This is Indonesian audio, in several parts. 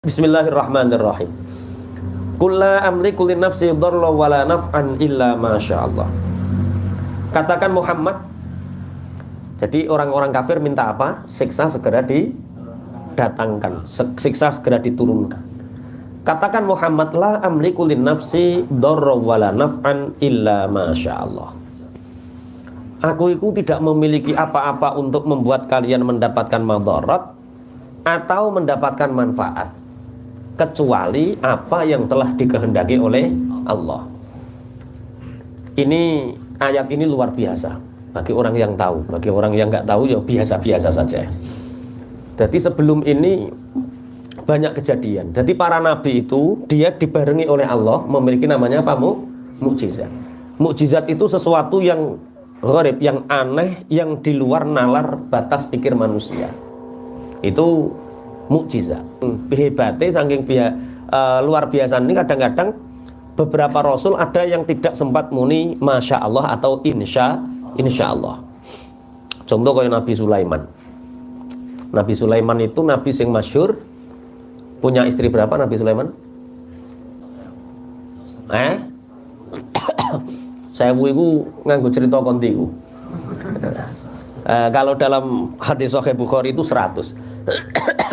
Bismillahirrahmanirrahim. Qul la amliku li nafsi dharra wa la naf'an illa masyaallah. Katakan Muhammad. Jadi orang-orang kafir minta apa? Siksa segera didatangkan, siksa segera diturunkan. Katakan Muhammad, la amliku li nafsi dharra wa la naf'an illa masyaallah. Aku itu tidak memiliki apa-apa untuk membuat kalian mendapatkan madarat atau mendapatkan manfaat, kecuali apa yang telah dikehendaki oleh Allah. Ini ayat ini luar biasa bagi orang yang tahu. Bagi orang yang nggak tahu ya biasa-biasa saja. Jadi sebelum ini banyak kejadian. Jadi para nabi itu dia dibarengi oleh Allah memiliki namanya apa? Mukjizat. Mukjizat itu sesuatu yang gharib, yang aneh, yang di luar nalar batas pikir manusia. Itu mukjizat. Hebatnya saking luar biasa ini kadang-kadang beberapa rasul ada yang tidak sempat muni masya Allah atau insya Allah. Contoh kayak Nabi Sulaiman. Nabi Sulaiman itu nabi sing masyhur, punya istri berapa Nabi Sulaiman? Saya iku nganggo cerita kontiku. Kalau dalam hadis Sahih Bukhari itu 100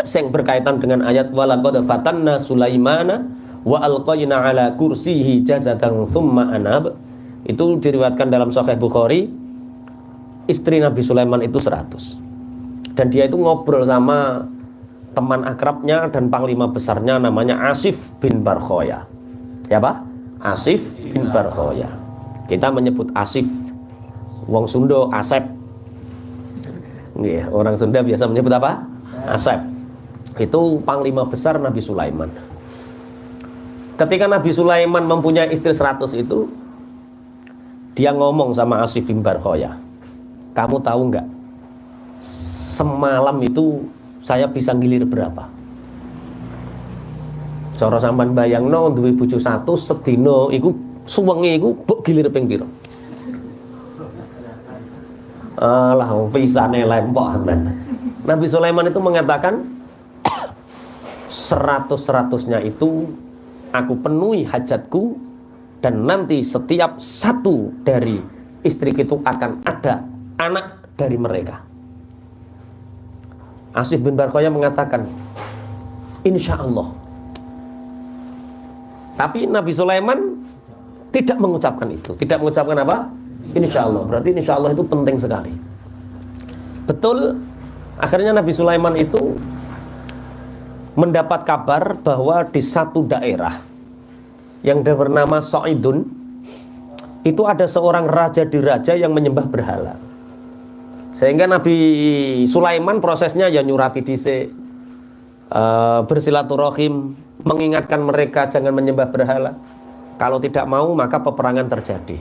yang berkaitan dengan ayat walaqad fatanna Sulaimana wa alqayna ala kursihi jazatan thumma anab. Itu diriwayatkan dalam Sahih Bukhari, istri Nabi Sulaiman itu 100. Dan dia itu ngobrol sama teman akrabnya dan panglima besarnya namanya Asif bin Barkhoya. Ya Pak? Asif bin Barkhoya. Kita menyebut Asif, wong Sunda Asep. Orang Sunda biasa menyebut apa? Asep. Itu panglima besar Nabi Sulaiman. Ketika Nabi Sulaiman mempunyai istri 100 itu, dia ngomong sama Asif bin Barkhoya, kamu tahu nggak, semalam itu saya bisa ngilir berapa? Cara sampean bayangno duwe bojo 1 sedina iku suwenge iku mbok gilir ping pira? Alah pisane lempok aman. Nabi Sulaiman itu mengatakan 100-100-nya itu aku penuhi hajatku, dan nanti setiap satu dari istri itu akan ada anak dari mereka. Asif bin Barkhoya mengatakan insya Allah. Tapi Nabi Sulaiman tidak mengucapkan itu. Tidak mengucapkan apa? Insya Allah. Berarti insya Allah itu penting sekali. Betul. Akhirnya Nabi Sulaiman itu mendapat kabar bahwa di satu daerah yang bernama Sa'idun itu ada seorang raja diraja yang menyembah berhala. Sehingga Nabi Sulaiman prosesnya ya nyurati dhisik, bersilaturahim, mengingatkan mereka jangan menyembah berhala. Kalau tidak mau maka peperangan terjadi.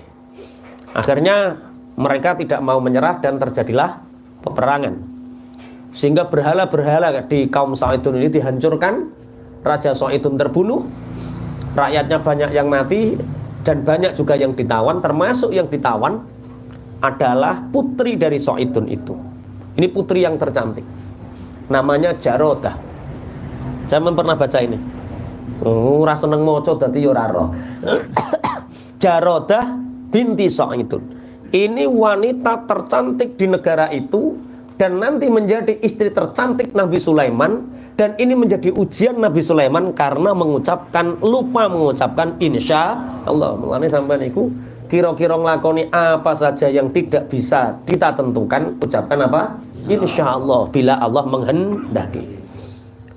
Akhirnya mereka tidak mau menyerah dan terjadilah peperangan. Sehingga berhala-berhala di kaum Sa'idun ini dihancurkan, Raja Sa'idun terbunuh, rakyatnya banyak yang mati, dan banyak juga yang ditawan. Termasuk yang ditawan adalah putri dari Sa'idun itu. Ini putri yang tercantik, namanya Jarodah. Saya pernah baca ini. Rasa seneng moco dadi yo ora roh. Jarodah binti Sa'idun. Ini wanita tercantik di negara itu, dan nanti menjadi istri tercantik Nabi Sulaiman. Dan ini menjadi ujian Nabi Sulaiman karena lupa mengucapkan insya Allah. Mulane sampean iku kira-kira nglakoni apa saja yang tidak bisa kita tentukan, ucapkan apa? Insya Allah, bila Allah menghendaki.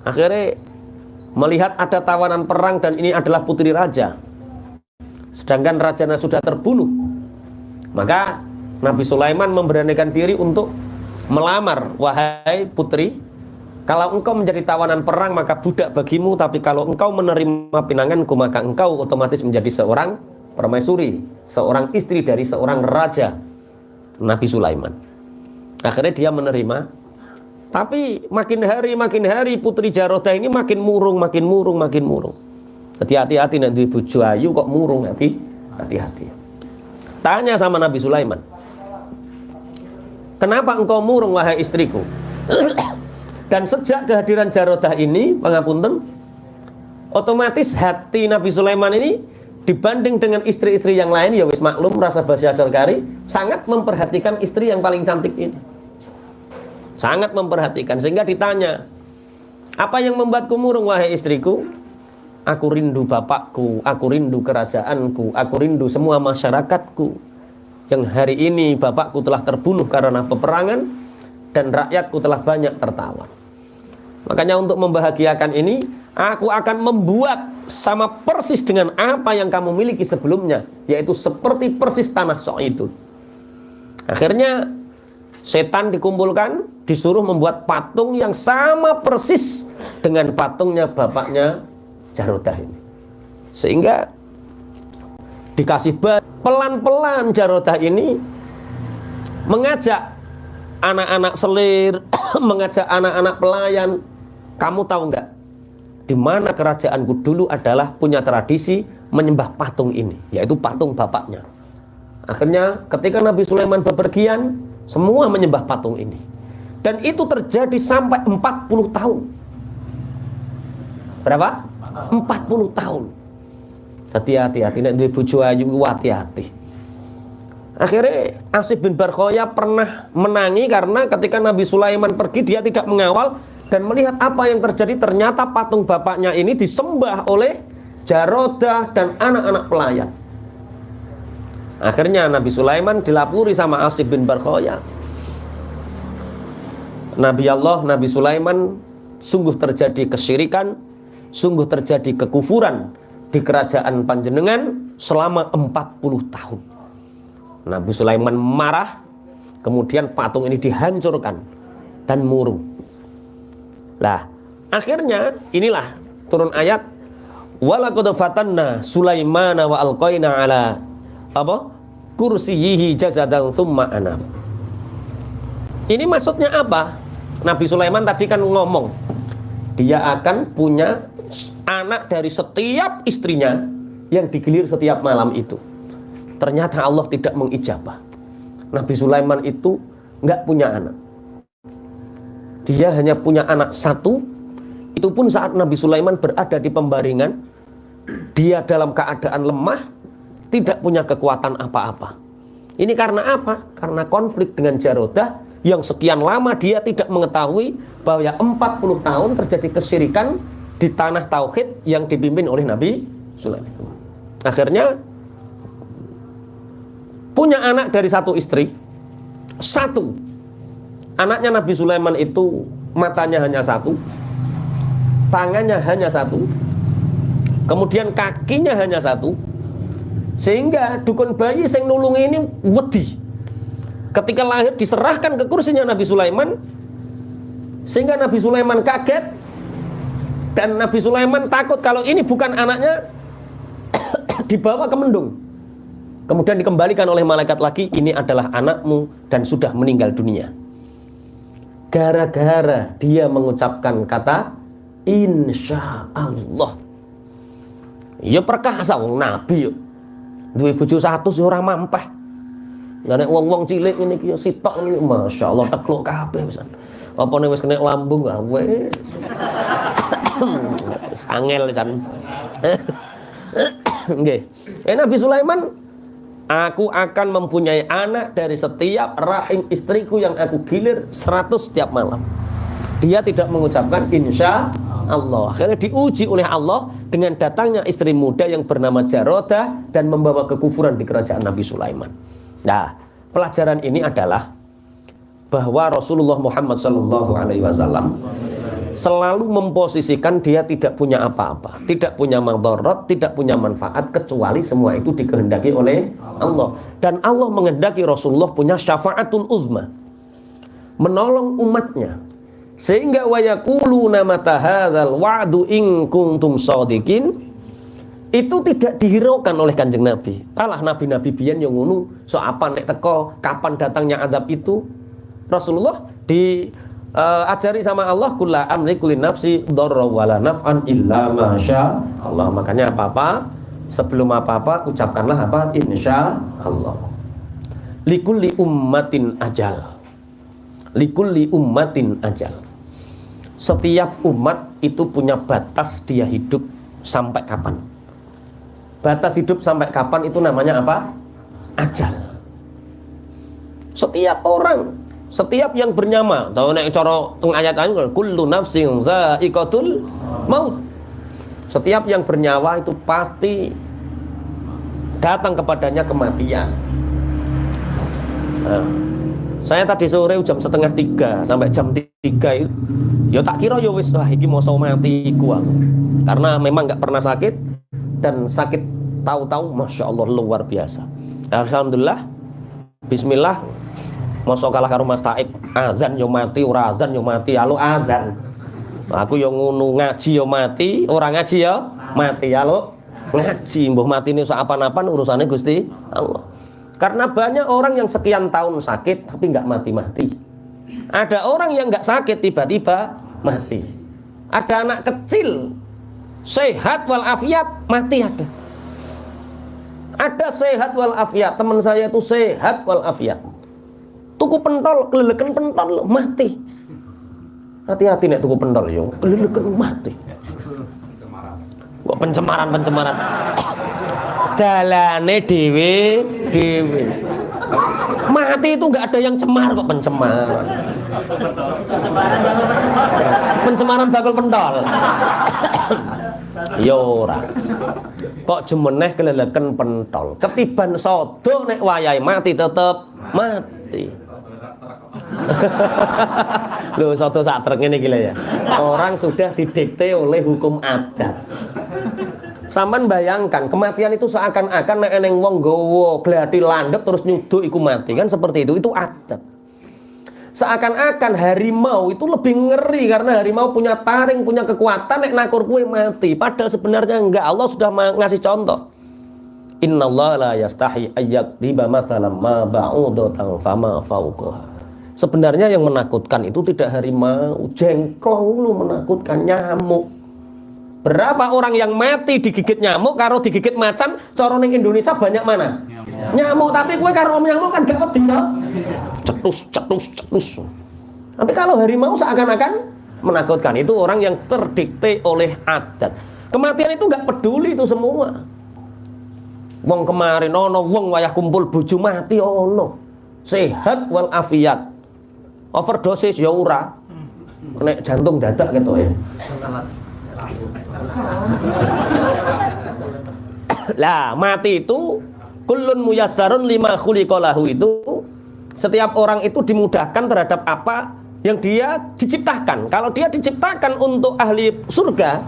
Akhirnya melihat ada tawanan perang dan ini adalah putri raja, sedangkan rajanya sudah terbunuh, maka Nabi Sulaiman memberanikan diri untuk melamar, wahai putri, kalau engkau menjadi tawanan perang maka budak bagimu, tapi kalau engkau menerima pinanganku maka engkau otomatis menjadi seorang permaisuri, seorang istri dari seorang raja, Nabi Sulaiman. Akhirnya dia menerima. Tapi makin hari putri Jarodah ini makin murung. Jadi hati-hati nanti bojo ayu kok murung, hati-hati. Tanya sama Nabi Sulaiman, kenapa engkau murung wahai istriku? Dan sejak kehadiran Jarodah ini, pangapunten, Otomatis hati Nabi Sulaiman ini dibanding dengan istri-istri yang lain, ya wis maklum rasa basi asal kari, sangat memperhatikan istri yang paling cantik ini. Sangat memperhatikan, sehingga ditanya, apa yang membuatku murung wahai istriku? Aku rindu bapakku, aku rindu kerajaanku, aku rindu semua masyarakatku. Yang hari ini bapakku telah terbunuh karena peperangan dan rakyatku telah banyak tertawan. Makanya untuk membahagiakan ini, aku akan membuat sama persis dengan apa yang kamu miliki sebelumnya, yaitu seperti persis tanah Sa'idun. Akhirnya setan dikumpulkan, disuruh membuat patung yang sama persis dengan patungnya bapaknya Jarodah ini. Sehingga dikasih pelan-pelan Jarodah ini mengajak anak-anak selir, mengajak anak-anak pelayan. Kamu tahu nggak, di mana kerajaanku dulu adalah punya tradisi menyembah patung ini, yaitu patung bapaknya. Akhirnya ketika Nabi Sulaiman bepergian, semua menyembah patung ini. Dan itu terjadi sampai 40 tahun. Berapa? 40 tahun. Hati-hati, nek duwe bojo ayu hati-hati. Akhirnya Asif bin Barkhoya pernah menangi karena ketika Nabi Sulaiman pergi, dia tidak mengawal dan melihat apa yang terjadi. Ternyata patung bapaknya ini disembah oleh Jarodah dan anak-anak pelayan. Akhirnya Nabi Sulaiman dilapuri sama Asif bin Barkhoya. Nabi Sulaiman sungguh terjadi kesyirikan, sungguh terjadi kekufuran di kerajaan panjenengan selama 40 tahun. Nabi Sulaiman marah, kemudian patung ini dihancurkan dan murung. Lah, akhirnya inilah turun ayat walaqad fatanna Sulaimana wa alqaina ala kursiyyihi jasadan tsumma anam. Ini maksudnya apa? Nabi Sulaiman tadi kan ngomong dia akan punya anak dari setiap istrinya yang digilir setiap malam itu. Ternyata Allah tidak mengijabah. Nabi Sulaiman itu nggak punya anak. Dia hanya punya anak satu. Itu pun saat Nabi Sulaiman berada di pembaringan, dia dalam keadaan lemah, tidak punya kekuatan apa-apa. Ini karena apa? Karena konflik dengan Jarodah yang sekian lama dia tidak mengetahui bahwa 40 tahun terjadi kesyirikan di tanah tauhid yang dipimpin oleh Nabi Sulaiman. Akhirnya punya anak dari satu istri. Satu. Anaknya Nabi Sulaiman itu matanya hanya satu, tangannya hanya satu, kemudian kakinya hanya satu. Sehingga dukun bayi sing nulungi ini wedi. Ketika lahir diserahkan ke kursinya Nabi Sulaiman, sehingga Nabi Sulaiman kaget dan Nabi Sulaiman takut kalau ini bukan anaknya, dibawa ke mendung. Kemudian dikembalikan oleh malaikat lagi, ini adalah anakmu dan sudah meninggal dunia. Gara-gara dia mengucapkan kata insya Allah. Ya perkasa wong nabi yo. Duwe bojo 100 yo ora mampeh. Lah nek wong-wong cilik ngene iki yo sitok ngene, masyaallah tekluk kabeh pisan. Apane wis kena lambung ah wis. Angel jan. Nggih. Nabi Sulaiman, aku akan mempunyai anak dari setiap rahim istriku yang aku gilir 100 setiap malam. Dia tidak mengucapkan insya Allah. Akhirnya diuji oleh Allah dengan datangnya istri muda yang bernama Jarodah dan membawa kekufuran di kerajaan Nabi Sulaiman. Nah, pelajaran ini adalah bahwa Rasulullah Muhammad SAW selalu memposisikan dia tidak punya apa-apa, tidak punya madarat, tidak punya manfaat, kecuali semua itu dikehendaki oleh Allah. Dan Allah menghendaki Rasulullah punya syafaatul uzma, menolong umatnya. Sehingga wa yaquluna mata hadzal wa'du in kuntum shadiqin, itu tidak dihiraukan oleh Kanjeng Nabi. Alah nabi-nabi biyen yang ngono, so apa nek teko, kapan datangnya azab itu? Rasulullah diajari sama Allah, kullu amliku li nafsi dharra wala naf'an illa ma syaa Allah. Makanya apa-apa, sebelum apa-apa ucapkanlah apa? Insya Allah. Likulli ummatin ajal. Likulli ummatin ajal. Setiap umat itu punya batas dia hidup sampai kapan? Batas hidup sampai kapan itu namanya apa? Ajal. Setiap orang, setiap yang bernyawa, tahu nek cara teng ayat-ayat kullu nafsin dha'iqatul maut. Setiap yang bernyawa itu pasti datang kepadanya kematian. Nah, saya tadi sore jam 2:30 sampai jam 3 itu, ya tak kira ya wis wah iki mosok mati ku aku. Karena memang nggak pernah sakit dan sakit tahu-tahu masya Allah luar biasa. Alhamdulillah, bismillah, mosok kalah karo Mas Taib, azan yo mati, ora azan yo mati, halo azan. Aku yo ngono ngaji yo mati, ora ngaji yo mati, halo ngaji, mbuh mati ini apa-apan urusannya Gusti Allah. Karena banyak orang yang sekian tahun sakit tapi nggak mati-mati. Ada orang yang nggak sakit tiba-tiba mati. Ada anak kecil sehat walafiat mati ada. Ada sehat walafiat, teman saya itu sehat walafiat. Tuku pentol, keleleken pentol mati. Hati-hati nek tuku pentol yo, keleleken mati. Kok pencemaran. Dalane dewe. Mati itu nggak ada yang cemar kok pencemaran. Pencemaran bakul pentol. Yo ora. Kok jemeneh keleleken pentol. Ketiban sodo nek wayahe mati tetep mati. Loh sodo sak trek ngene iki ya. Orang sudah didikte oleh hukum adat. Sampeyan bayangkan kematian itu seakan-akan nek eneng wong nggawa gladi landhep terus nyuduk iku mati kan seperti itu adat. Seakan-akan harimau itu lebih ngeri karena harimau punya taring, punya kekuatan nek nakur kue mati. Padahal sebenarnya enggak. Allah sudah ngasih contoh. Innallaha la yastahi ayyadriba mathalan ma ba'udatan fama fawqaha. Sebenarnya yang menakutkan itu tidak harimau, jengklong lu menakutkan, nyamuk. Berapa orang yang mati digigit nyamuk karo digigit macan, cara ning Indonesia banyak mana? Nyamuk, tapi kue karo nyamuk kan gak wedi ya. Cetus. Tapi kalau harimau seakan-akan menakutkan. Itu orang yang terdikte oleh adat. Kematian itu gak peduli itu semua. Wong kemarin ono wong wayah kumpul bojo mati ono. Sehat wal afiat. Overdosis ya ora. Nek jantung dadak gitu ya. Lah mati itu kullun muyassarun lima khuliqalahu itu setiap orang itu dimudahkan terhadap apa yang dia diciptakan. Kalau dia diciptakan untuk ahli surga,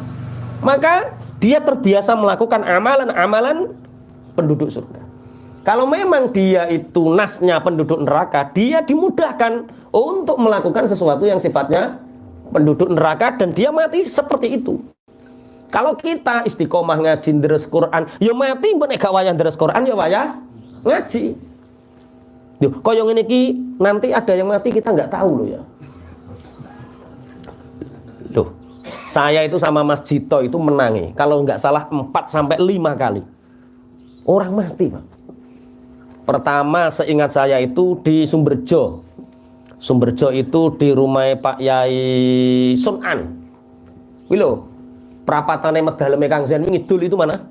maka dia terbiasa melakukan amalan-amalan penduduk surga. Kalau memang dia itu nasnya penduduk neraka, dia dimudahkan untuk melakukan sesuatu yang sifatnya penduduk neraka dan dia mati seperti itu. Kalau kita istiqomah ngaji deres Quran, ya mati mbok nek gak wayah deres Quran ya wayah ngaji. Yo koyo ngene iki nanti ada yang mati kita nggak tahu loh ya. Loh, saya itu sama Mas Jito itu menangi kalau nggak salah 4 sampai 5 kali. Orang mati, Pak. Pertama seingat saya itu di Sumberjo. Sumberjo itu di rumah Pak Yai Sunan. Wilo, perapatane medaleme Kang Zen ngidul itu mana?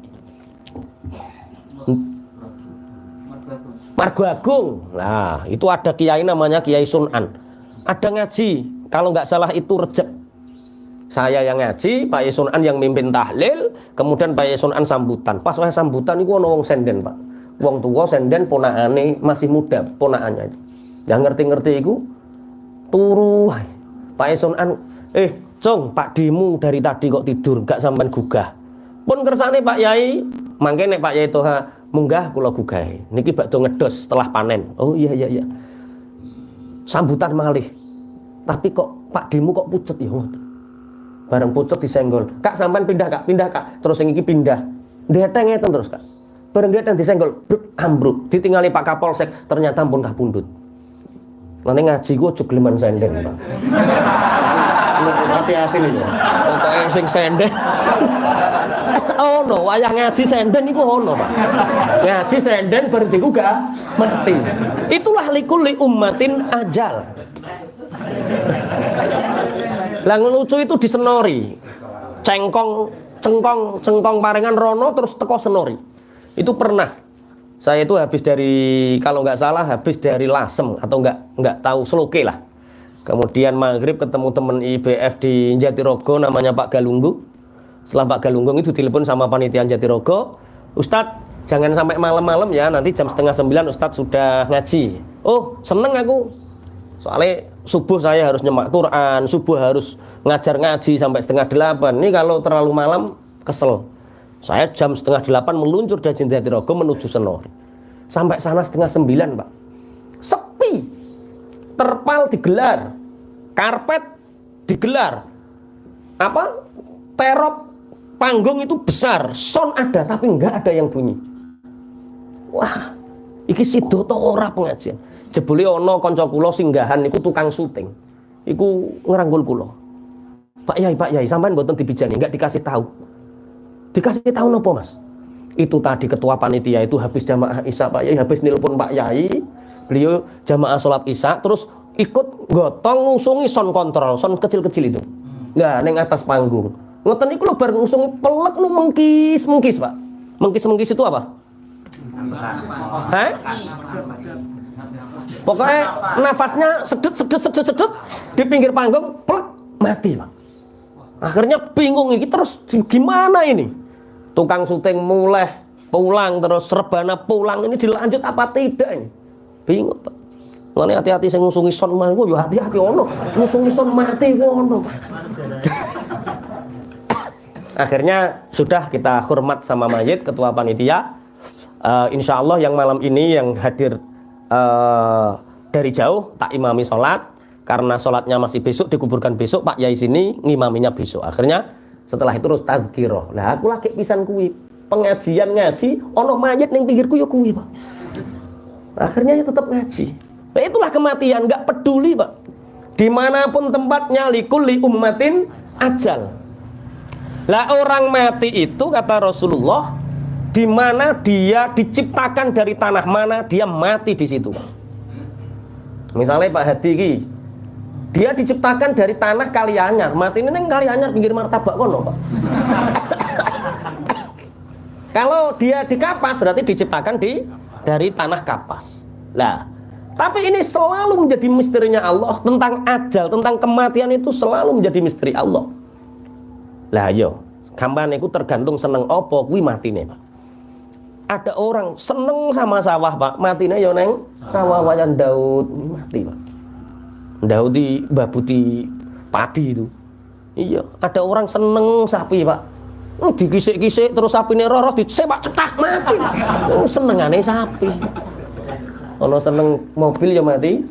Margo Agung. Nah, itu ada kiai namanya Kiai Sunan. Ada ngaji, kalau nggak salah itu Rejab. Saya yang ngaji, Pak Yai Sunan yang mimpin tahlil, kemudian Pak Yai Sunan sambutan. Pas wae sambutan iku ana wong senden, Pak. Wong tuwa senden ponakane masih muda, ponakannya itu. Yang ngerti-ngerti iku turu wae. Pak Yai Sunan, Cung, Pak Dimu dari tadi kok tidur, gak sampean gugah. Pun kersane Pak Yai, mangke nek Pak Yai Toha munggah kula gugahe. Niki bakdo ngedos setelah panen. Oh iya. Sambutan malih. Tapi kok Pak Dimu kok pucet ya ngoten. Bareng pucet disenggol. Kak sampean pindah Kak. Terus yang iki pindah. Ndheteng ngeten terus Kak. Bareng ndheteng disenggol, bruk ambruk. Ditingali Pak Kapolsek, ternyata pun kapundhut. Nane ngaji ku aja geleman senden, Pak. Hati-hati nih ya. Pokoke sing senden. Oh no, wayah ngaji senden iku ono, Pak. Ngaji senden berhenti gak mati. Itulah likulli ummatin ajal. Lah lucu itu disenori. Cengkong cengkong parengan rono terus teko senori. Itu pernah. Saya itu habis dari, kalau nggak salah habis dari Lasem atau nggak tahu Sloke lah. Kemudian maghrib ketemu temen IBF di Jatirogo namanya Pak Galunggung. Setelah Pak Galunggung itu telepon sama panitia Jatirogo, Ustadz jangan sampai malam-malam ya, nanti jam 8:30 Ustadz sudah ngaji. Oh seneng aku, soalnya subuh saya harus nyemak Quran, subuh harus ngajar ngaji sampai 7:30. Ini kalau terlalu malam kesel. Saya jam 8:30 meluncur dari Jatirogo menuju Senori. Sampai sana 8:30 Pak. Sepi. Terpal digelar, karpet digelar, terop panggung itu besar, sound ada tapi nggak ada yang bunyi. Wah, iki sidoto ora pengajian. Jebule ono kanca kula singgahan niku tukang syuting. Iku ngeranggul kula. Pak Yai, sampean mboten dibijani, nggak dikasih tahu. Dikasih tahu nopo, Mas? Itu tadi ketua panitia itu habis jamaah Isya Pak Yai, habis nelpon Pak Yai. Beliau jamaah sholat Isya terus ikut gotong ngusungi sound control, sound kecil-kecil itu. Nggak, neng atas panggung. Ngoten iku lho bar ngusungi pelek lu mengkis, Pak. Mengkis itu apa? Hah? Pokoknya nafasnya sedut di pinggir panggung, plek, mati, Pak. Akhirnya bingung ini terus gimana ini? Tukang syuting mulai pulang terus rebana pulang, ini dilanjut apa tidak ini? Bingung, Pak. Mulane hati-hati sing ngusungi son mangku yo hati-hati ono. Ngusungi son mati ono, Pak. Akhirnya sudah kita hormat sama mayit ketua panitia. Insya Allah yang malam ini yang hadir dari jauh tak imami sholat, karena sholatnya masih besok dikuburkan besok, Pak Yai sini ngimaminya besok. Akhirnya setelah itu terus tazkirah. Lah aku lagi pisan kuwi pengajian ngaji ono mayit ning pinggirku yo kuwi, Pak. Akhirnya ya tetap ngaji. Nah, itulah kematian, nggak peduli, Pak. Dimanapun tempatnya, likulli ummatin ajal. Lah orang mati itu kata Rasulullah, di mana dia diciptakan dari tanah mana dia mati di situ. Misalnya Pak Hadi ini, dia diciptakan dari tanah Kalianyar, mati ini neng Kalianyar pinggir martabak kono, Pak. Kalau dia di Kapas berarti diciptakan dari tanah Kapas. Lah, tapi ini selalu menjadi misterinya Allah tentang ajal, tentang kematian itu selalu menjadi misteri Allah. Lah yo, gambarnya itu tergantung seneng opo kuwi matine, Pak. Ada orang seneng sama sawah, Pak, matine yo neng sawah wayan Daud mati, Pak. Daud di babuti padi itu. Iya, ada orang seneng sapi, Pak. Dikisik-kisik terus sapine roroh disepak cetak mati. Senengane sapi. Ono seneng mobil ya mati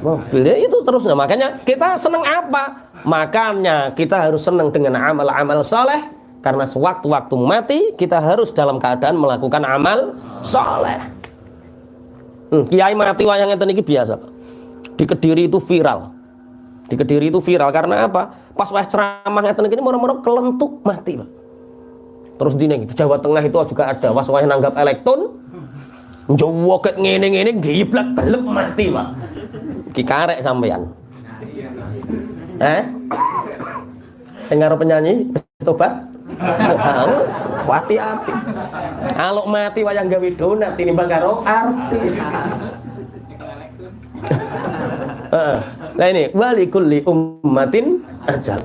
mobil ya itu terusnya. Makanya kita seneng apa? Makanya kita harus seneng dengan amal-amal soleh, karena sewaktu-waktu mati kita harus dalam keadaan melakukan amal soleh. Kiai mati wayang ngeten iki biasa, Pak. Di Kediri itu viral. Di Kediri itu viral karena apa? Pas wayah ceramah ngeten iki moro-moro kelentuk mati, Pak. Terus di Jawa Tengah itu juga ada was wayah nanggap elektron. Jowoket ngene-ngene giblak belep mati, Pak. Ki karek sampean. Sing karo penyanyi tobat. Hati-hati. Alok mati wayang gawe donat tinimbang karo artis. Nah ini walikulli ummatin ajal.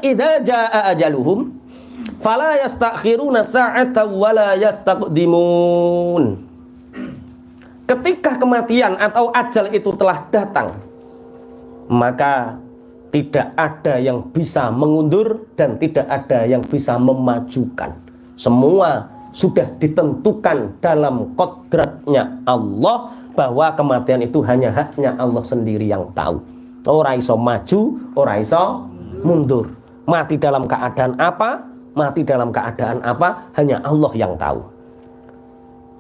Idza jaa ajaluhum fala yastakhiruna sa'atan wala yastaqdimun. Ketika kematian atau ajal itu telah datang, maka tidak ada yang bisa mengundur dan tidak ada yang bisa memajukan. Semua sudah ditentukan dalam kodratnya Allah, bahwa kematian itu hanya haknya Allah sendiri yang tahu. Ora iso maju, ora iso mundur. Mati dalam keadaan apa, mati dalam keadaan apa, hanya Allah yang tahu.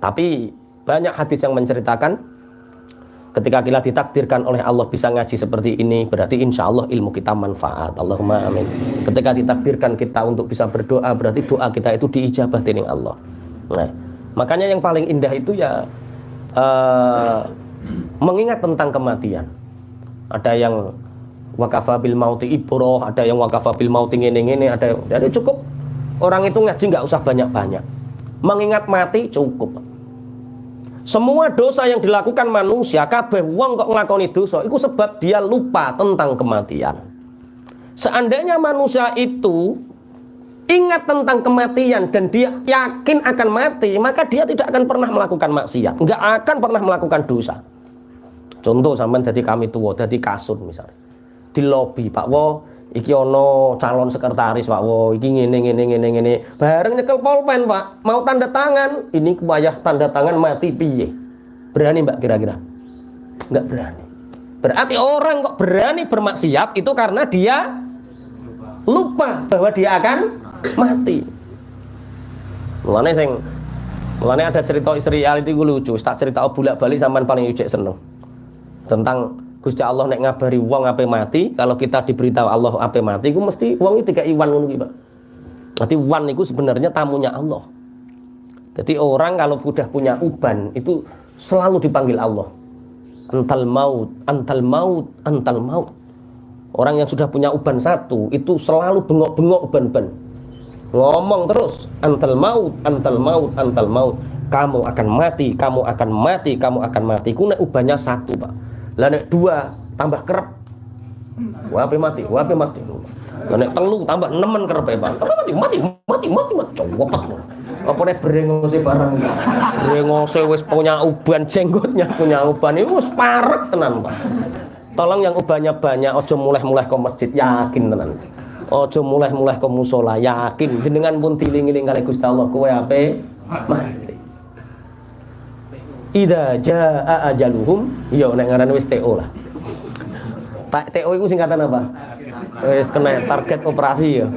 Tapi banyak hadis yang menceritakan ketika kita ditakdirkan oleh Allah bisa ngaji seperti ini, berarti insya Allah ilmu kita manfaat. Allahumma amin. Ketika ditakdirkan kita untuk bisa berdoa, berarti doa kita itu diijabah dening Allah. Nah, makanya yang paling indah itu ya mengingat tentang kematian. Ada yang wakafa bil mauti ibroh, ada yang wakafa bil mauti ngene-ngene, ada yang jadi cukup Orang itu ngaji nggak usah banyak-banyak. Mengingat mati cukup. Semua dosa yang dilakukan manusia, kabeh wong kok nglakoni dosa, itu sebab dia lupa tentang kematian. Seandainya manusia itu ingat tentang kematian dan dia yakin akan mati, maka dia tidak akan pernah melakukan maksiat, nggak akan pernah melakukan dosa. Contoh sampean jadi kami tua, jadi kasut misalnya di lobi, Pak Wo, iki ono calon sekretaris Pak Wo, iki ngene. Bareng nyekel pulpen Pak, mau tanda tangan, ini kubayah tanda tangan mati piye? Berani Mbak kira-kira? Nggak berani. Berarti orang kok berani bermaksiat itu karena dia lupa bahwa dia akan mati. Mulane ada cerita istri Ali itu lucu, tak cerita bolak-balik sampean paling ujek seneng. Tentang Gusti Allah nek ngabari wong ape mati, kalau kita diberitahu Allah ape mati, ku mesti wong iki dikai wan ngono iki, Pak. Berarti wan itu sebenarnya tamunya Allah. Jadi orang kalau sudah punya uban itu selalu dipanggil Allah. Antal maut, antal maut, antal maut. Orang yang sudah punya uban satu itu selalu bengok-bengok uban-uban. Ngomong terus, antal maut, antal maut, antal maut. Kamu akan mati, kamu akan mati, kamu akan mati. Ku nek ubannya satu, Pak. Lah nek dua tambah kerep. Wape mati, wape mati. Lah nek telu tambah nemen kerep, Pak. Mati. Coba apa nek brengose barang. Brengose wis punya uban, jenggotnya punya uban. Itu wis parek tenan, Pak. Tolong yang ubannya banyak, ojo mulai-mulai ke masjid, yakin tenan. Ojo mulai-mulai ke musola, yakin jenengan pun tiling-iling kali Gusti Allah kowe ape mati. Idza jaa ajaluhum, yo nek ngaran wis TO lah. TO itu singkatan apa? Wis kena target operasi ya.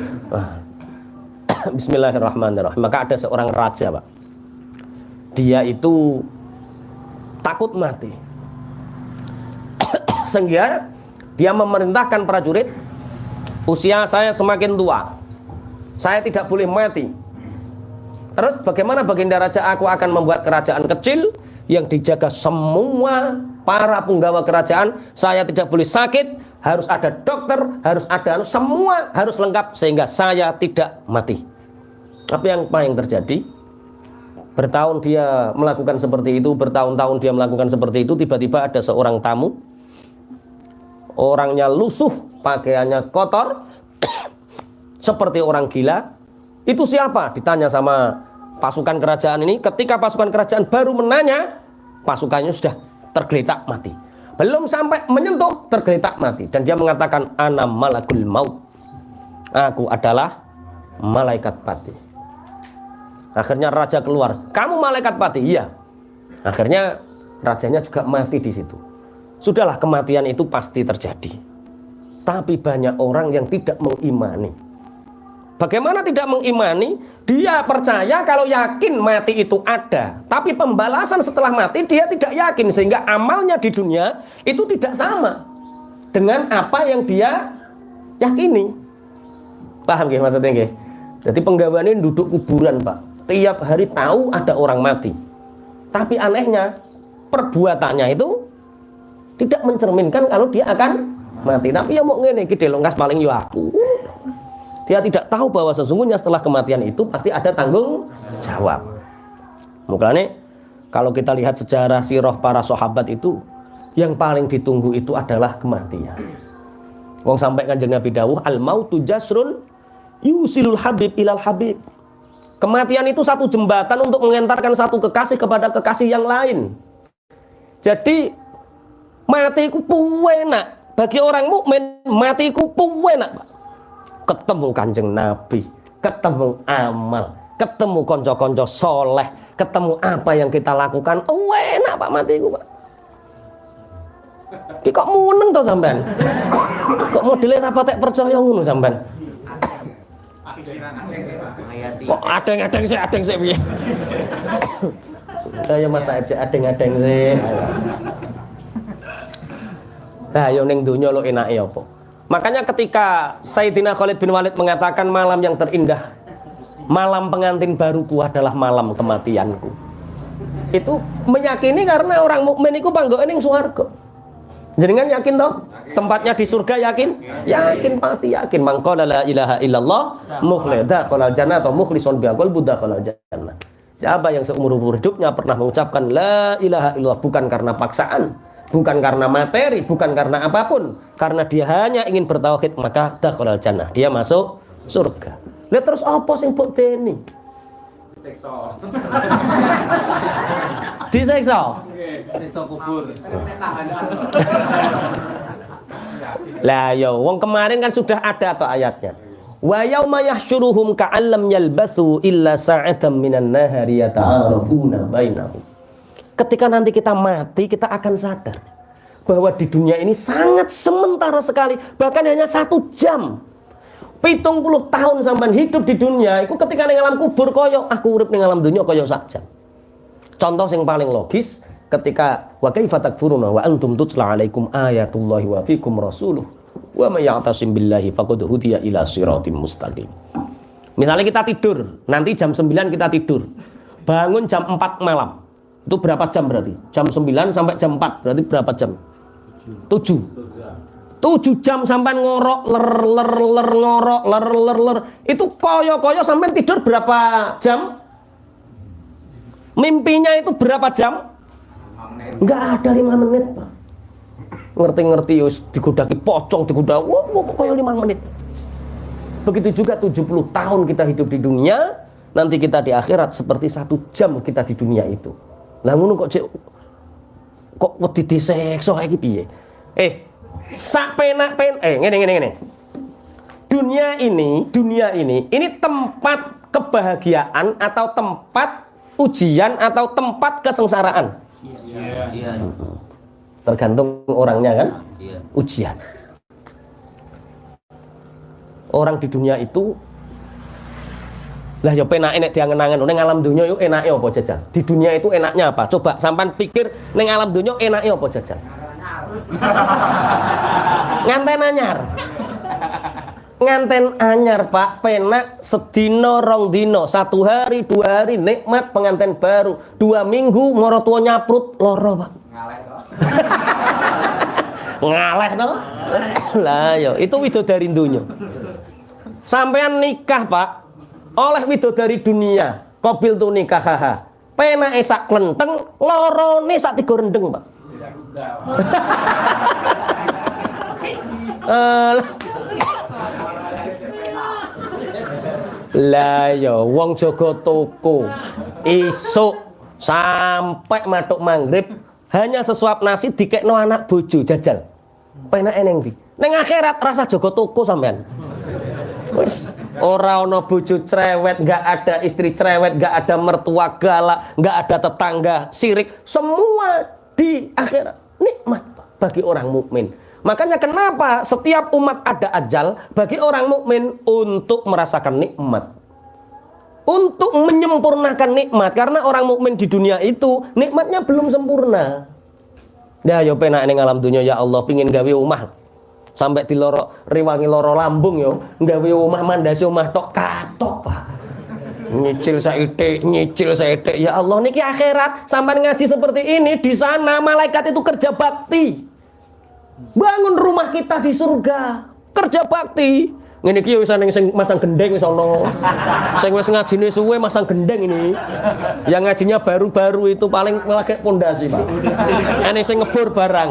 Bismillahirrahmanirrahim. Maka ada seorang raja, Pak. Dia itu takut mati. Sehingga dia memerintahkan prajurit, usia saya semakin tua, saya tidak boleh mati. Terus bagaimana baginda raja? Aku akan membuat kerajaan kecil yang dijaga semua para penggawa kerajaan. Saya tidak boleh sakit, harus ada dokter, harus ada semua harus lengkap sehingga saya tidak mati. Apa yang terjadi? Bertahun dia melakukan seperti itu, bertahun-tahun dia melakukan seperti itu. Tiba-tiba ada seorang tamu, orangnya lusuh, pakaiannya kotor, seperti orang gila. Itu siapa? Ditanya sama pasukan kerajaan ini. Ketika pasukan kerajaan baru menanya, pasukannya sudah tergeletak mati. Belum sampai menyentuh, tergeletak mati. Dan dia mengatakan, ana malakul maut. Aku adalah malaikat mati. Akhirnya raja keluar. Kamu malaikat mati? Iya. Akhirnya rajanya juga mati di situ. Sudahlah, kematian itu pasti terjadi. Tapi banyak orang yang tidak mengimani. Bagaimana tidak mengimani? Dia percaya kalau yakin mati itu ada, tapi pembalasan setelah mati dia tidak yakin, sehingga amalnya di dunia itu tidak sama dengan apa yang dia yakini. Paham nggih maksudnya nggih? Jadi penggawa ini duduk kuburan, Pak. Tiap hari tahu ada orang mati. Tapi anehnya perbuatannya itu tidak mencerminkan kalau dia akan mati. Tapi ya mau ngene iki delongas paling yo aku. Dia tidak tahu bahwa sesungguhnya setelah kematian itu pasti ada tanggung jawab. Makanya kalau kita lihat sejarah sirah para sahabat itu, yang paling ditunggu itu adalah kematian. Wong sampai Kanjeng Nabi dawuh, al mautu jasrun yusilul habib ilal habib. Kematian itu satu jembatan untuk mengantarkan satu kekasih kepada kekasih yang lain. Jadi matiku puenak. Bagi orang mukmin matiku puenak, Pak. Ketemu Kanjeng Nabi, ketemu amal, ketemu konco-konco soleh, ketemu apa yang kita lakukan, enak Pak matiku, Pak. Ki kok muneng to sampean? Kok modelnya apa tak percaya ngono sampean? Kok adeng sik piye? Ayo Mas tak adeng sik. Nah, yo ning donya lo enake apa? Makanya ketika Sayyidina Khalid bin Walid mengatakan malam yang terindah, malam pengantin baruku adalah malam kematianku. Itu meyakini karena orang mukmin iku panggone ning swarga. Jenengan yakin toh? tempatnya di surga yakin? Yakin, pasti yakin. Man qala la ilaha illallah mukhlis dakhalal jannah atau mukhlishon bi qalbi dakhalal jannah. Siapa yang seumur hidupnya pernah mengucapkan la ilaha illallah bukan karena paksaan, bukan karena materi, bukan karena apapun, karena dia hanya ingin bertauhid, maka dakhalal jannah, dia masuk surga. Lihat terus apa sing mbok deni? Disiksa. Siksa kubur. Lah yo, wong kemarin kan sudah ada atau ayatnya. Wa yauma yahsyuruhum ka'allam yalbathu illa sa'atan minan nahari yata'arafuna bainahum. Ketika nanti kita mati, kita akan sadar bahwa di dunia ini sangat sementara sekali, bahkan hanya 1 jam. 70 tahun sampean hidup di dunia, itu ketika ning alam kubur koyo aku urip ning alam dunia koyo sak jam. Contoh yang paling logis, ketika wa kaifa takfuruna wa antum tutla alaikum ayatullahi wa fikum rasuluh wa may ya'tasim billahi faqad hudiya ila siratim mustaqim. Misalnya kita tidur, nanti jam 9 kita tidur. Bangun jam 4 malam. Itu berapa jam berarti? Jam 9 sampai jam 4 berarti berapa jam? 7 jam sampai ngorok ngorok itu koyo sampai tidur berapa jam? Mimpinya itu berapa jam? Enggak ada 5 menit, Pak. Ngerti-ngerti yus digodaki pocong, digodak koyo 5 menit. Begitu juga 70 tahun kita hidup di dunia, nanti kita di akhirat seperti 1 jam kita di dunia itu. Lah ngono kok wedi disiksa iki piye? Sak ngene. Dunia ini tempat kebahagiaan atau tempat ujian atau tempat kesengsaraan. Iya. Tergantung orangnya kan? Iya. Ujian. Orang di dunia itu lah ya penake nek diangen-angen ning alam dunia yo enake apa jajal? Di dunia itu enaknya apa? Coba sampean pikir ning alam dunia enake apa jajal? Nganten anyar Pak, penak sedino rong dino, 1 hari 2 hari nikmat pengantin baru, 2 minggu moro tua nyaprut loro Pak. Ngaleh toh? Lah yo itu widodari dunya. Sampean nikah Pak, oleh widodari dunia, kobil tu nikah haha. Penake sak klenteng, lorone sak 3 rendeng Pak. Lah yo wong jaga toko isuk sampai matuk maghrib hanya sesuap nasi dikekno anak bojo jajal. Penake ning ndi? Ning akhirat rasa jaga toko sampean. Wis ora ana bojo cerewet, enggak ada istri cerewet, enggak ada mertua galak, enggak ada tetangga sirik, semua di akhirat nikmat bagi orang mukmin. Makanya kenapa setiap umat ada ajal bagi orang mukmin untuk merasakan nikmat, untuk menyempurnakan nikmat, karena orang mukmin di dunia itu nikmatnya belum sempurna. Dah yo penak ning alam dunia ya Allah pingin gawe omah sampai di loro riwangi loro lambung yo gawe omah mandasi omah tok katok Pak. Nyicil saithik ya Allah niki akhirat sampai ngaji seperti ini di sana malaikat itu kerja bakti. Bangun rumah kita di surga, kerja bakti. Ngene iki wis ana sing masang gendeng wis ana. Sing wis ngajine suwe masang gendeng ini. Yang ngajinya baru-baru itu paling lagi pondasi, Pak. Ene sing ngebur barang.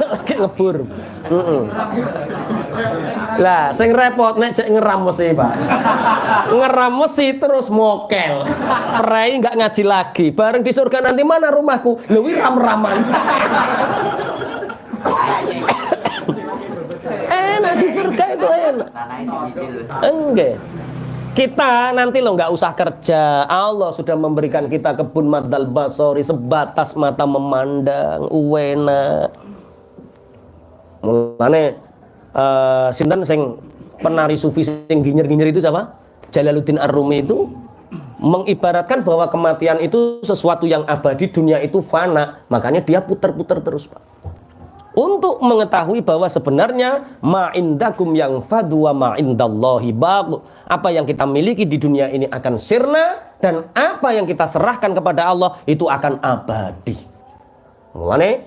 Lagi ngebur. Lah, sing repot nek cek ngeram mesti, Pak. Ngeram mesti terus mokel. Prai enggak ngaji lagi. Bareng di surga nanti mana rumahku? Lho wi ram-raman. Enak di surga itu enak. Enggak. Kita nanti lo nggak usah kerja. Allah sudah memberikan kita kebun madal basori sebatas mata memandang. Uwena. Mulane sinten sing penari sufi sing ginyer-ginyer itu siapa? Jalaluddin Ar-Rumi itu mengibaratkan bahwa kematian itu sesuatu yang abadi, dunia itu fana. Makanya dia putar-putar terus, Pak. Untuk mengetahui bahwa sebenarnya ma'indakum yang fadu wa ma'indallahi baq. Apa yang kita miliki di dunia ini akan sirna, dan apa yang kita serahkan kepada Allah itu akan abadi. Mulane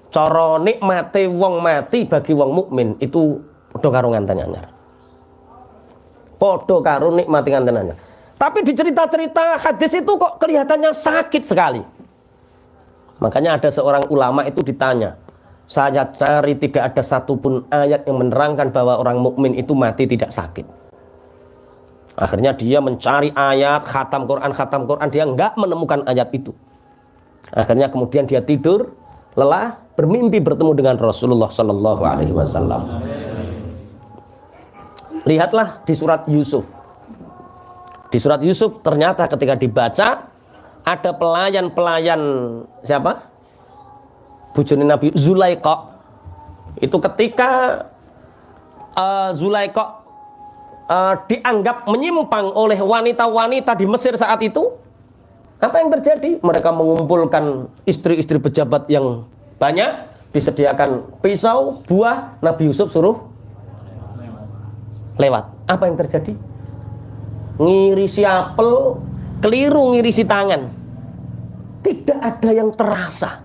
Cara nikmate wong mati bagi wong mukmin itu padha karo nganten anyar. Padha karo nikmati nganten anyar. Tapi di cerita-cerita hadis itu kok kelihatannya sakit sekali. Makanya ada seorang ulama itu ditanya, saya cari tidak ada satupun ayat yang menerangkan bahwa orang mukmin itu mati tidak sakit. Akhirnya dia mencari ayat, khatam Quran, dia nggak menemukan ayat itu. Akhirnya kemudian dia tidur, lelah, bermimpi bertemu dengan Rasulullah Sallallahu Alaihi Wasallam. Lihatlah di surat Yusuf. Di surat Yusuf ternyata ketika dibaca ada pelayan-pelayan siapa? Bojone Nabi Zulaikha. Itu ketika Zulaikha dianggap menyimpang oleh wanita-wanita di Mesir saat itu, apa yang terjadi? Mereka mengumpulkan istri-istri pejabat yang banyak, disediakan pisau, buah, Nabi Yusuf suruh lewat. Apa yang terjadi? Ngirisi apel, keliru ngirisi tangan. Tidak ada yang terasa.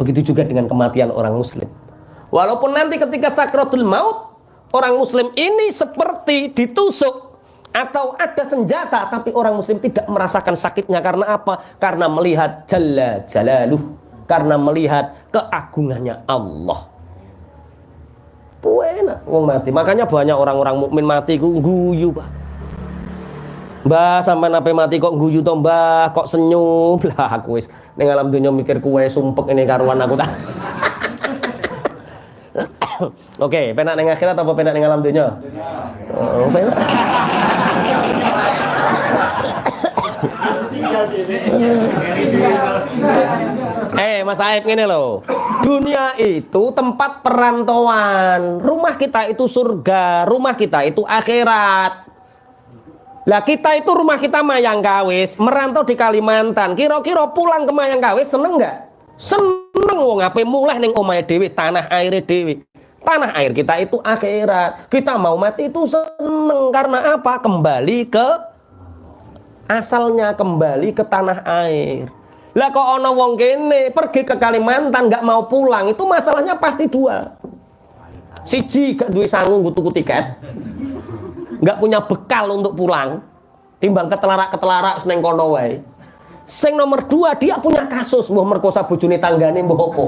Begitu juga dengan kematian orang muslim. Walaupun nanti ketika sakratul maut, orang muslim ini seperti ditusuk atau ada senjata, tapi orang muslim tidak merasakan sakitnya. Karena apa? Karena melihat Jalla Jalaluh, karena melihat keagungannya Allah. Enak wong mati. Makanya banyak orang-orang mukmin mati ku guyu, Pak. Mbah sampean ape mati kok guyu to, Mbah? Kok senyum? Lah aku wis ning alam dunya mikir kuwe sumpek ini karuan aku tak. Oke, penak ning akhirat apa penak ning alam dunya? Oh, penak. Mas Aib ngene lho. Dunia itu tempat perantauan. Rumah kita itu surga, rumah kita itu akhirat. Lah kita itu rumah kita Mayangkawis, merantau di Kalimantan. Kira-kira pulang ke Mayangkawis seneng nggak? Seneng wong ape mulih ning omahe dhewe, tanah aire dhewe. Tanah air kita itu akhirat. Kita mau mati itu seneng karena apa? Kembali ke asalnya, kembali ke tanah air. Lah kok ono wong kene pergi ke Kalimantan nggak mau pulang, itu masalahnya pasti dua. Siji gak duwe sangu tuku tiket, nggak punya bekal untuk pulang, timbang ketelarak seneng kono wae. Sing nomor dua, dia punya kasus mbuh merkosa bojone tanggane mbuh apa.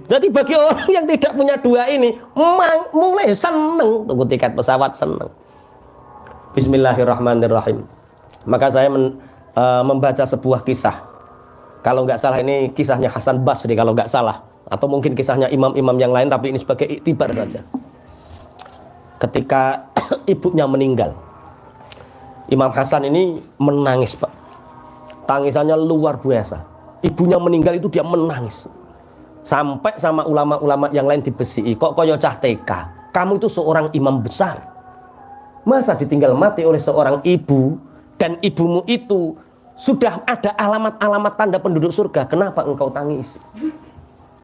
Jadi bagi orang yang tidak punya dua ini, mulai seneng tuku tiket pesawat, seneng. Bismillahirrahmanirrahim. Maka saya membaca sebuah kisah. Kalau nggak salah ini kisahnya Hasan Basri kalau nggak salah, atau mungkin kisahnya imam-imam yang lain, tapi ini sebagai iktibar saja. Ketika ibunya meninggal, Imam Hasan ini menangis, Pak. Tangisannya luar biasa. Ibunya meninggal itu dia menangis. Sampai sama ulama-ulama yang lain dibesii, kok koyo cah TK, kamu itu seorang imam besar, masa ditinggal mati oleh seorang ibu, dan ibumu itu sudah ada alamat-alamat tanda penduduk surga, kenapa engkau tangis?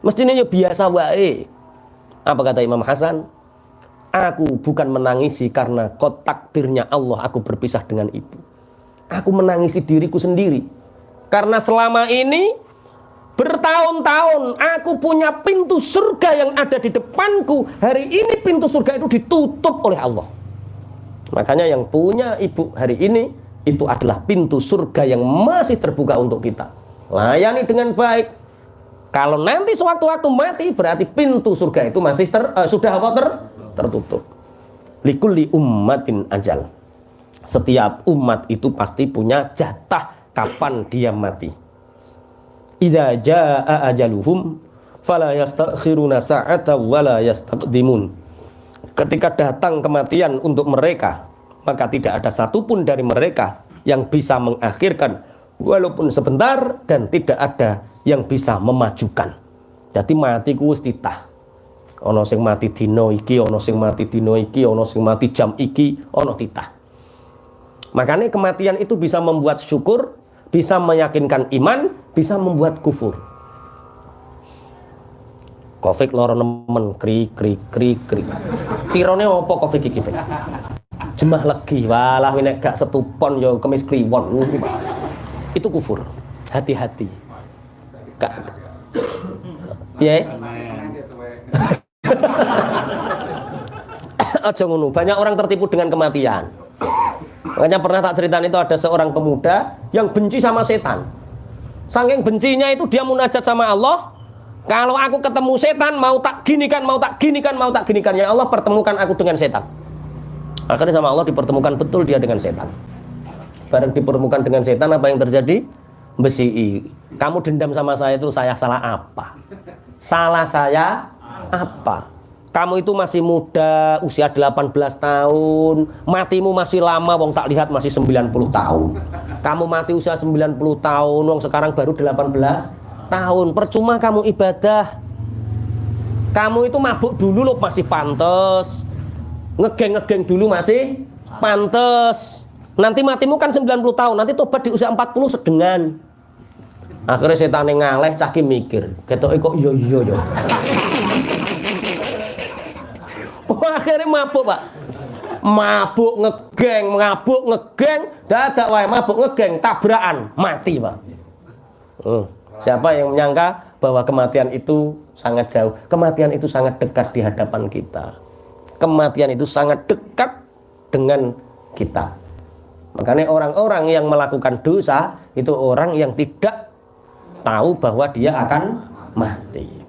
Mestinya ya biasa wae. Apa kata Imam Hasan? Aku bukan menangisi karena kok takdirnya Allah aku berpisah dengan ibu. Aku menangisi diriku sendiri. Karena selama ini bertahun-tahun aku punya pintu surga yang ada di depanku. Hari ini pintu surga itu ditutup oleh Allah. Makanya yang punya ibu hari ini, itu adalah pintu surga yang masih terbuka untuk kita. Layani dengan baik. Kalau nanti sewaktu-waktu mati, berarti pintu surga itu masih sudah tertutup. Likulli ummatin ajal. Setiap umat itu pasti punya jatah kapan dia mati. Idza jaa ajaluhum fala yastakhiruna sa'ata wala yastaqdimun. Ketika datang kematian untuk mereka, maka tidak ada satupun dari mereka yang bisa mengakhirkan walaupun sebentar, dan tidak ada yang bisa memajukan. Jadi mati ku wis titah. Ana sing mati dina iki, ana sing mati dina iki, ana sing mati jam iki, ana titah. Makanya kematian itu bisa membuat syukur, bisa meyakinkan iman, bisa membuat kufur. Covid loro nemen krik. Tirone opo Covid iki? Jemah legi, walah nek gak setupon yo kemis kliwon. Itu kufur. Hati-hati. Ya. Aja ngono, banyak orang tertipu dengan kematian. Makanya pernah tak ceritain itu ada seorang pemuda yang benci sama setan. Saking bencinya itu dia munajat sama Allah, kalau aku ketemu setan mau tak ginikan, mau tak ginikan, mau tak ginikan, ya Allah pertemukan aku dengan setan. Akhirnya sama Allah dipertemukan betul dia dengan setan. Bareng dipertemukan dengan setan, apa yang terjadi? Besi, kamu dendam sama saya itu saya salah apa? Salah saya apa? Kamu itu masih muda, usia 18 tahun, matimu masih lama, wong tak lihat masih 90 tahun. Kamu mati usia 90 tahun, wong sekarang baru 18 tahun. Percuma kamu ibadah. Kamu itu mabuk dulu loh masih pantes. Ngegeng-ngegeng dulu masih pantes. Nanti matimu kan 90 tahun, nanti tobat di usia 40 sedengan. Akhirnya setan yang ngaleh, caki mikir, ketoke kok yo. Akhirnya mabuk pak, mabuk ngegeng, dadak wae mabuk ngegeng, tabrakan, mati pak. Siapa yang menyangka bahwa kematian itu sangat jauh, kematian itu sangat dekat di hadapan kita, kematian itu sangat dekat dengan kita. Makanya orang-orang yang melakukan dosa itu orang yang tidak tahu bahwa dia akan mati.